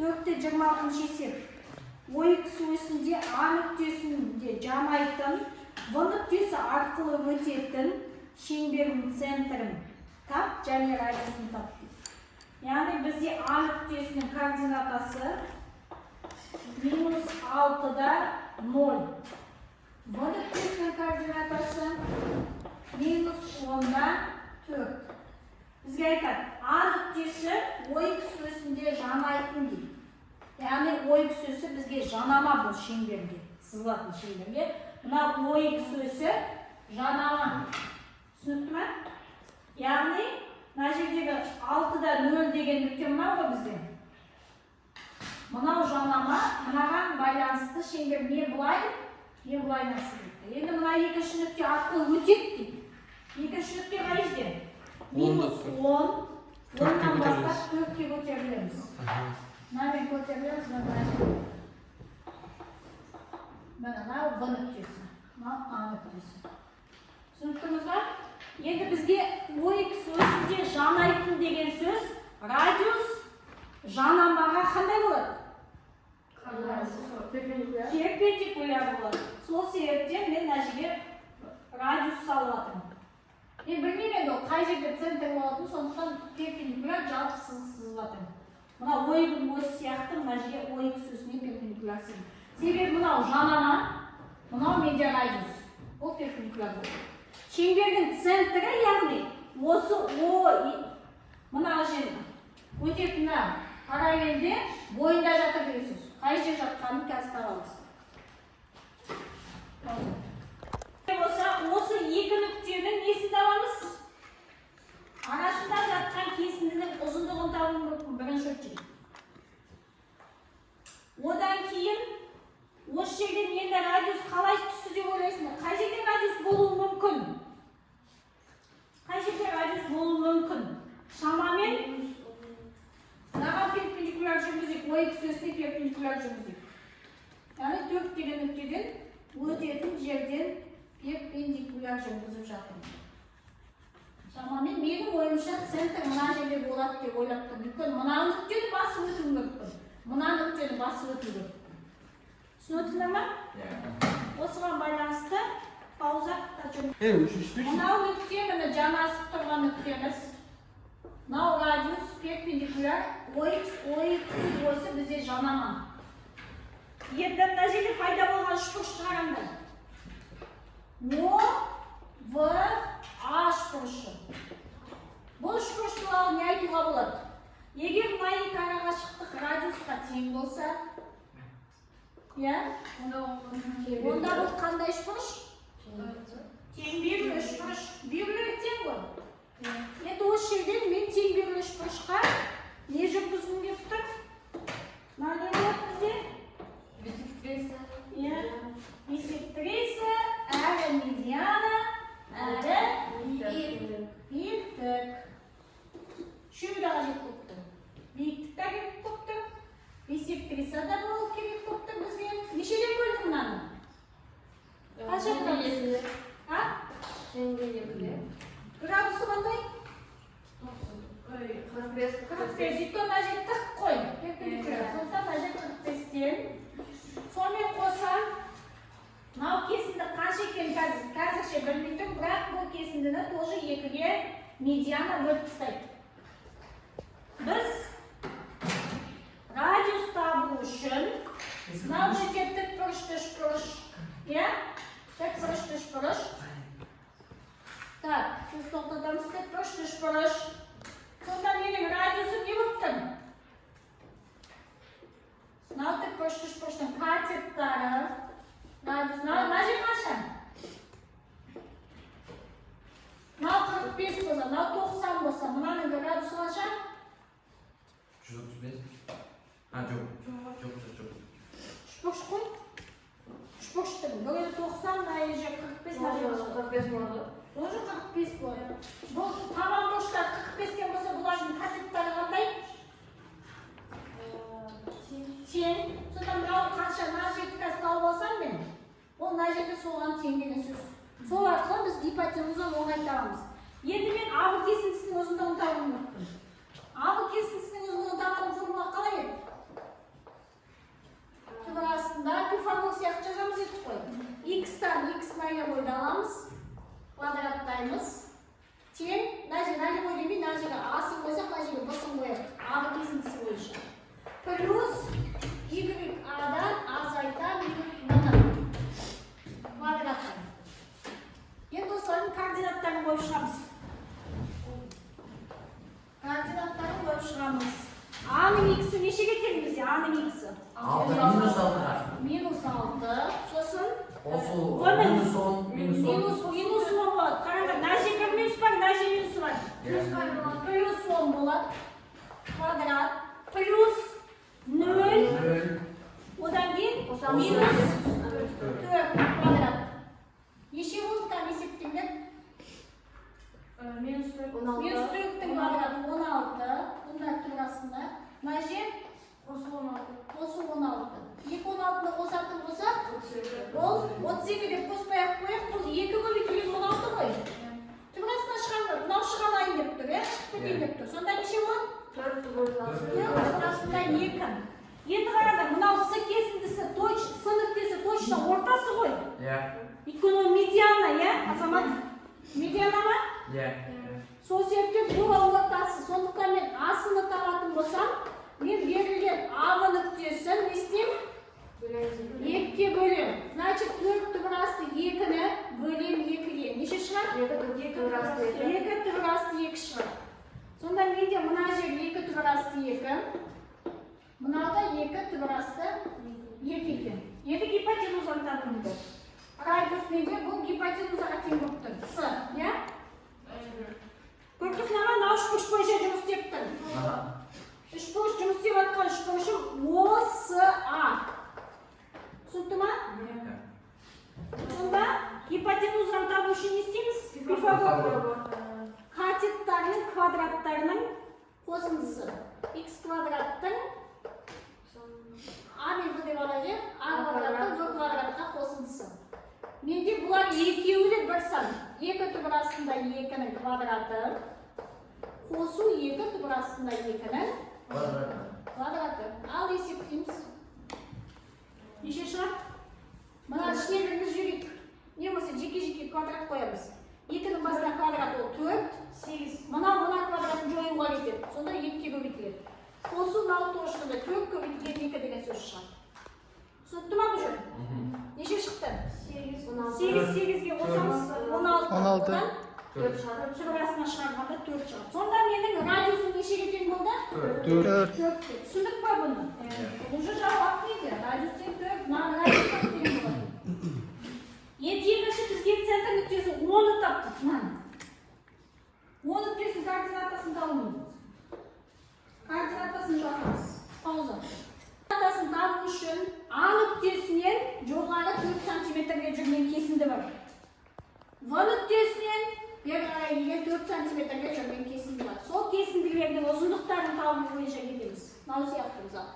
4-26 есеп. OX осінде А нүктесінде жанайтын, В нүктесі арқылы өтетін шеңбердің центрін тап және радиусын тап. Яғни бізде А нүктесінің координатасы -6-да 0. В нүктесінің координатасы -10-да 4. Бізге айтады, А нүктесі OX осінде жанайтын дейді. Яғни OX өсі бізге жанама бұл шеңберге, сызылатын шеңберге. Мына OX өсі жанама. Түсінікті ме? Яғни, мына жердегі 6-да 0 деген нүкте мынау ғой бізде. Мынау жанама, мынаған байланысты шеңбер не бұлай насып етті. Енді мына екінші нүкте арқылы өтеді дейді. Екінші нүкте қай жерде? -10. 10-нан бастап 4-ке көтерілеміз. Мынамен көтерілеміз, мынау В нүктесі, мынау А нүктесі. Түсініктіңіз ба? Енді бізге OX өсінде жанайтын деген сөз, радиус жанамаға қандай болады? Перпендикуляр болады. Сол себептен мен мына жерге радиус салып жатырмын. Мен білмеймін енді ол қай жерде центр болатын, сондықтан перпендикуляр жалпы сызық сызып жатырмын. Мына ойдың өсі сияқты мына жерге OX өсіне перпендикуляр сызып. Себебі мынау жанама, мынау медиарадиус. Ол перпендикуляр болады. Шеңбердің центрі, яғни осы мына жер өтетін параллельде бойында жатыр деген сөз. Қай жер жатқанын қазір табамыз. Осы екі нүктенің несін табамыз? Арасында жатқан кесіндінің ұзындығын табуым мүмкін, бірінші очередь. Одан кейін осы жерден енді радиус қалай түсті деп ойлайсыңдар? Қай жерде радиус болуы мүмкін? Қай жерде радиус болуы мүмкін? Шамамен мынаған перпендикуляр жүргізейік, OX өсіне перпендикуляр жүргізейік. Яғни 4 деген нүктеден өтетін жерден перпендикуляр жүргізіп жатырмын. Шамамен менің ойымша центр мына жерде болады деп ойлап тұрмын. Мүмкін мына нүктені басып өтуім мүмкін. Мына нүктені басып өтуім мүмкін. Түсінесіңдер ме? Осыған байланысты пауза жүргізіп. Мынау нүкте, міне жанасып тұрған нүктеміз. Мынау радиус перпендикуляр, OX осы бізде жанама. Енді мына жерде пайда болған үшбұрыш шығарыңдар. О, В, А үшбұрышы. Бұл үшбұрыш туралы не айтуға болады? Егер мына екі арақашықтық радиусқа тең болса, онда бұл қандай үшбұрыш? Тең берілі үшбұрыш. Берілі тең ғой. Енді осы жерден мен тең берілі үшбұрышқа не жүргізгім келіп тұр? Мына не болады бізде? Бисектриса, әрі медиана, әрі биіктік. Үшеуі қажет болып тұр. Биіктік те керек болып тұр. Бисектриса да болу керек болып тұр бізге. Нешеден бөлді мынаны? Қанша градус? Градусы қандай? 45. Үйткен мына жер 40 қой. Сондықтан мына жер 45-тен. Сонымен қоса, мынау кесінді қанша екенін қазірше білмейтін, бірақ бұл кесіндіні тоже екіге медиана бөліп тастайды. Біз радиус табу үшін мынау жерде тікбұрышты үшбұрыш. Тікбұрышты үшбұрыш. Так, сөз тоқтатамыз, тікбұрышты үшбұрыш. Сонда менің радиусым не болып тұр? Мынау тікбұрышты үшбұрыштың катеттары. Радиус, мына жер қанша? Мынау 45 болса, мынау 90 болса, мынаның градусы қанша? 135. Жоқ. Үшбұрыш қой? Үшбұрыштың. Бұл 90, мына жер 45, мына жер 45 болады. Тоже 45 болады. Бұл тамам бұрыштар 45-тен болса, бұлардың катеттары қандай? Тең. Сонда мынау қанша мына жерді қазір тауып алсам мен, ол мына жерде соған тең деген сөз. Сол арқылы біз гипотенузаны оңай табамыз. Енді мен АБ кесіндісінің ұзындығын табуым мүмкін. АБ кесіндісінің ұзындығын табудың формуласы қалай еді? нешеге теңбіз аның x'i? 6 minus 6'ga. Минус 6. Сосын Қосу Оның minus 10, minus 10. минус 10 болады. Қараңдар, мына жерге минус бар, мына жерге минус бар. Плюс 10 болады. Квадрат. Плюс 0. Одан кейін минус 4 квадрат. Неше болды там есептеңдер? Минус 4. Минус 4-тің квадраты 16. Бұндар турасында. Мына жер Қосу 16. қосу 16. 2 16-ны қосатын болсақ, ол 32 деп қоспай-ақ қояйық, бұл 2 көбейтілген 16 ғой. Турасына шығармай, мынау шығалайын деп тұр, кетейін деп тұр. Сонда неше болады? 4 Турасында 2. Енді қараңдар, мынау с кесіндісі, с нүктесі точно ортасы ғой. Иә. Өйткені ол медиана, азамат? Медиана ма? Иә. Сол себептен бұл ортасы. Сондықтан мен асыны табатын болсам, мен берілген А нүктесін не істеймін? 2-ге бөлем. Значит, 4 турасты 2-ні бөлем 2-ге. Неше шығар? 2 турасты 2. 2 турасты 2 шығар. Сонда менде мына жер 2 турасты 2. Мынада 2 турасты 2 екен. Енді гипотенузаны табыңдар. Радиус менде бұл гипотенузаға тең болып тұр. С, иә? Көрдіңіз ме? Мынау 3 бойынша жұмыс істеп тұр. 3 бойынша жұмыс істеп жатқан 3 бойынша ОСА. Түсінікті ма? Сонда гипотенузаны табу үшін не істейміз? Пифагор катеттарының квадраттарының қосындысы. Х квадраттың А мен деп алайық, А квадраттың Ж квадратқа қосындысы. Менде бұлар екеуі де бір сан. 2 түбірасында 2-нің квадраты, қосу 2 түбірасында 2-нің квадраты. Ал есептейміз. Неше шығар? Мына ішінен жүрейік. Не болса жеке-жеке квадрат қоямыз. 2-нің басына квадрат ол 4, 8. Мына квадратын жоюға кетеді. Сонда 2-ге көбейтіледі. Қосу 6 тұғышында 4 көбейтілген 2 деген сөз шығар. Түсінікті ма бұл жер? Неше шықты? 8-8-ге қосамыз 16. 4 шығады. Шырғасына шығарғанда 4 шығады. Сонда менің радиусым нешеге тең болды? 4. Түсіндік па бұны? Уже жауап нейді? Радиус тең 4, мына радиусқа тең болады. Енді екінші бізге центр нүктесі 10-ы таптық. 10 нүктесінің координатасын табуымыз. Координатасын жазамыз. Пауза. Координатасын табу үшін А нүктесінен жоғары 4 сантиметрге жүрген кесінді бар. В нүктесінен бері қарай 4 сантиметрге жүрген кесінді бар. Сол кесінділердің ұзындықтарын табу бойынша кетеміз. Мынау сияқты мысалы.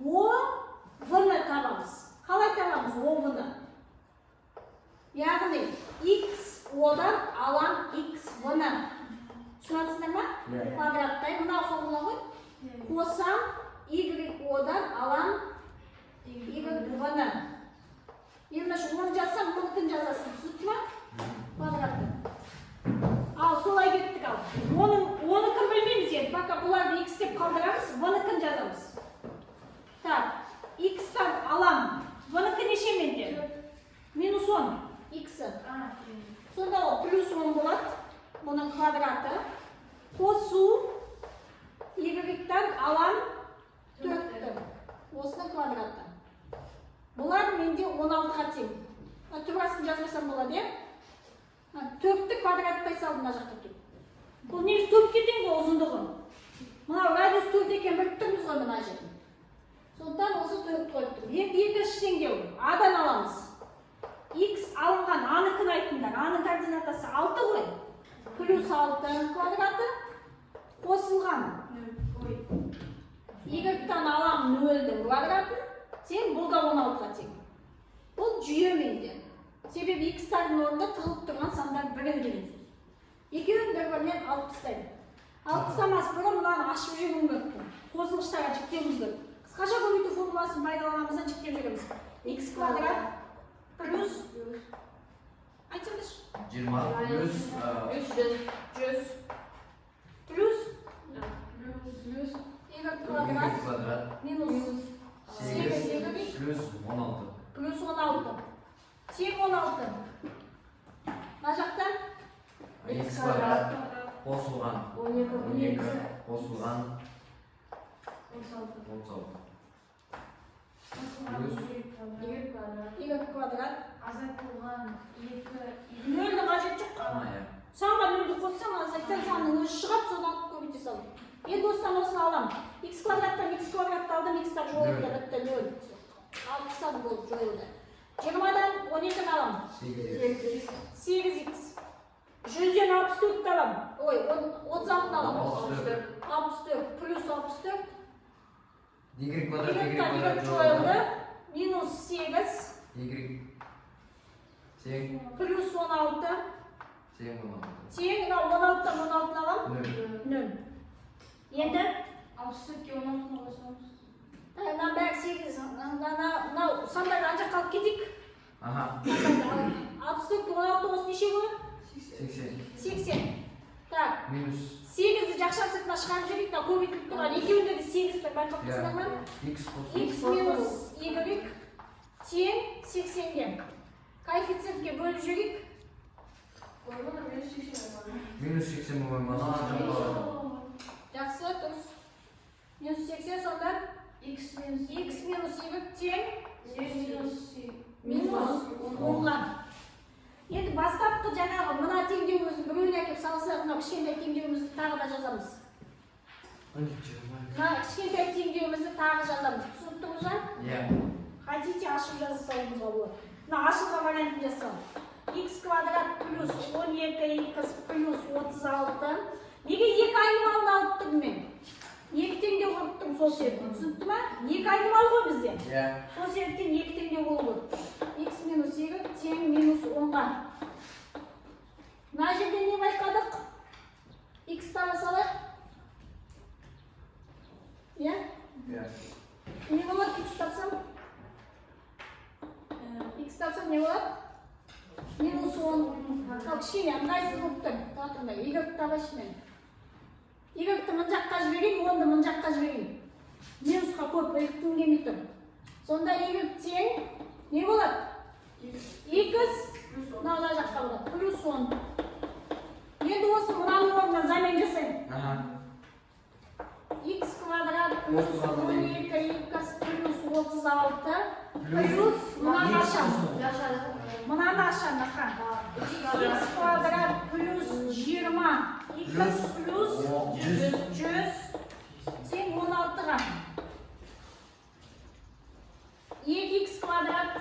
О-В-ны табамыз. Қалай табамыз О-В-ны? Яғни X одан алам X-В-ны. Түсінесіңдер ма? Квадраттай. Мынау формула ғой. Қосам Y-одан алам Y-В-ны. Енді 10 жазсам, 10-ін жазасың. Түсінді ма? Квадратты. Ал, солай кеттік ал. Оны кім білмейміз енді. Пока бұларды X деп қалдырамыз, V-нікін жазамыз. Так, X-тан алам. V-нікі неше менде? Минус 10. X-і. Сонда ол плюс 10 болады. Бұның квадраты. Қосу Y-тан алам 4-ті. Осының квадраты. Бұлар менде 16-ға тең. Түбірасын жазбасам болады, е? 4-ті квадраттай салдым мына жаққа кеп. Бұл негіз 4-ке тең ғой ұзындығы. Мынау радиус 4 екен біліп тұрмыз ғой мына жерін. Сондықтан осы 4 қойып тұр. Енді екінші теңдеу. А-дан аламыз. X алынған А-нікін айтыңдар. А-ның координатасы 6 ғой. Плюс 6 квадраты қосылған. Y-тан алам 0-дің квадратын. Тең, бұл да 16-ға тең. Бұл жүйе менде. Себебі X-тардың орнында тығылып тұрған сандар біреу деген сөз. Екеуін бір-бірінен алып тастайды. Алып тастамас бұрын мынаны ашып жегім керек. Қосылғыштарға жіктеуіміз керек. Қысқаша көбейту формуласын пайдаланамыздан жіктеп жүреміз. X квадрат плюс айтыңызшы. 20 плюс 100 плюс Y квадрат минус 8 плюс 16. Плюс 16. Тең 16. Мына жақта X квадрат қосылған 12 қосылған 16. Y kvadrat. Azaltılgan 2 Nölді қажет жоқ. Ана ya. Санға нөлді қоссаң, сен санның өзі шығады, содан көбейте сал. Енді осыдан осыны алам. X квадраттан X квадратты алдым, X тақ жойылды, бітті, нөл. 60 болып жойылды. 20-дан 12-ні алам. 8x. 100-ден 64-ті алам. Ой, 36-ні алам. 64 плюс 64. Y kvadrat, Y Y тақ kvadrat жойылды. Минус 8 Y. Тең. плюс 16. Тең 16. Тең, 16-тан 16-ны алам. 0. 0. Енді 64 16 қосамыз. Мынаны бәрі 8. Мынау сандарды ана жаққа алып кетейік. Aha. 64 16 9 неше болады? 80. 80. Так, Minus. 8-ді жақша сыртына шығарып жіберейік, мына көбейтіліп тұрған. Екеуінде де 8 тұр, байқап тұрсыңдар ма? X қосу. X минус Y тең 80-ге. Коэффициентке бөліп жіберейік. Minus 80 болмай Жақсы, дұрыс. Минус 80 сонда X минус X минус Y тең минус онға. Енді бастапқы жаңағы мына теңдеуімізді біреуіне әкеп салсақ, мына кішкентай теңдеуімізді тағы да жазамыз. Мына кішкентай теңдеуімізді тағы жазамыз. Түсініктіңіз ба? Иә. Хотите ашып жазсаңызға болады. Мына ашылған вариантын жасау. X квадрат плюс 12x плюс 36. Неге екі айнымалыны алып тұрмын мен? Екі теңдеу қылып тұрмын сол себептен. Түсінікті ма? Екі айнымалы ғой бізде. Иә. Сол себептен екі теңдеу болу керек. X минус Y тең минус 10-ға. Мына жерде не байқадық? X тағы салайық. Иә? Иә. Не болады X тапсам? X тапсам не болады? Минус 10. Ал кішкене, ыңғайсыз болып тұр. Татырмай, Y табашы мен. Y-ті мұн жаққа жіберейін, 10-ды мұн жаққа жіберейін. Минусқа көп, іліктің келмей тұр. Сонда Y тең не болады? X мына жаққа болады, плюс 10. Енді осы мұнаның орнына замен жасайын. Aha. X квадрат плюс 12x плюс 36 плюс мынаны ашамын. Мынаны ашамын, аха. X квадрат плюс 20 x плюс 100 тең 16-ға. 2x квадрат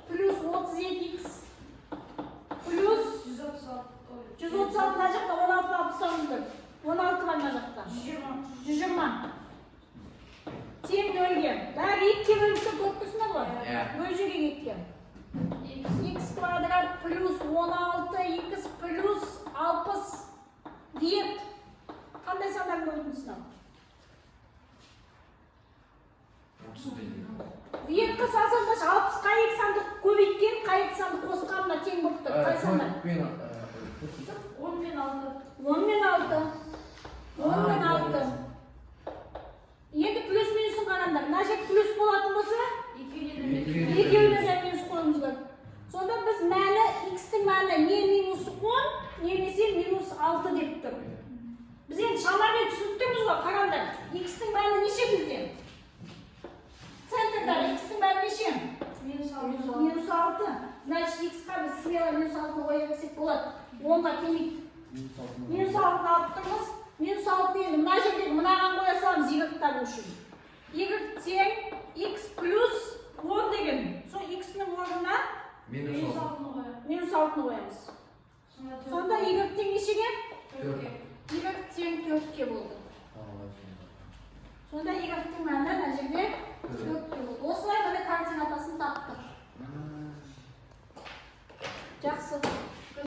плюс 32x плюс 136 мына жақта 16 алып тастауымыз керек. 16 бар мына жақта. 120. Тең 0-ге. Бәрі 2-ге бөлініп тұр, көріп тұрсыңдар ғой? Иә. Бөліп жіберейік 2-ге. X квадрат плюс 16x плюс 60 вет. Қандай сандардың көбейтіндісін ал? 31. Ветті салсаңдашы 60-қа екі санды көбейткен, қай екі санды қосқанына тең болып тұр. Қай сандар? 10 мен 6. 10 мен 6. 10 мен 6. Енді плюс минусын қараңдар. Мына жер плюс болатын болса, екеуіне де минус қойымыз керек. Сонда біз мәні, x-тің мәні не минус 10, немесе минус 6 деп тұр. Біз енді шамамен түсініп тұрмыз ғой, қараңдар. X-тің мәні неше бізде? Центрда x-тің мәні неше? Минус 6. Значит, x-қа біз смело минус 6-ны қоя берсек болады. 10-ға келмейді. Минус 6-ны алып тұрмыз. Минус 6 енді мына жердегі мынаған қоя саламыз Y табу үшін. Y тең x плюс 10 деген. Сол x-ның орнына Minus 10. минус 6-ны қоямыз. Сонда Y тең нешеге? 4. Y тең 4-ке болды. Сонда Y-тің мәні мына жерде 4-ке болды. Осылай міне координатасын таптық. Жақсы.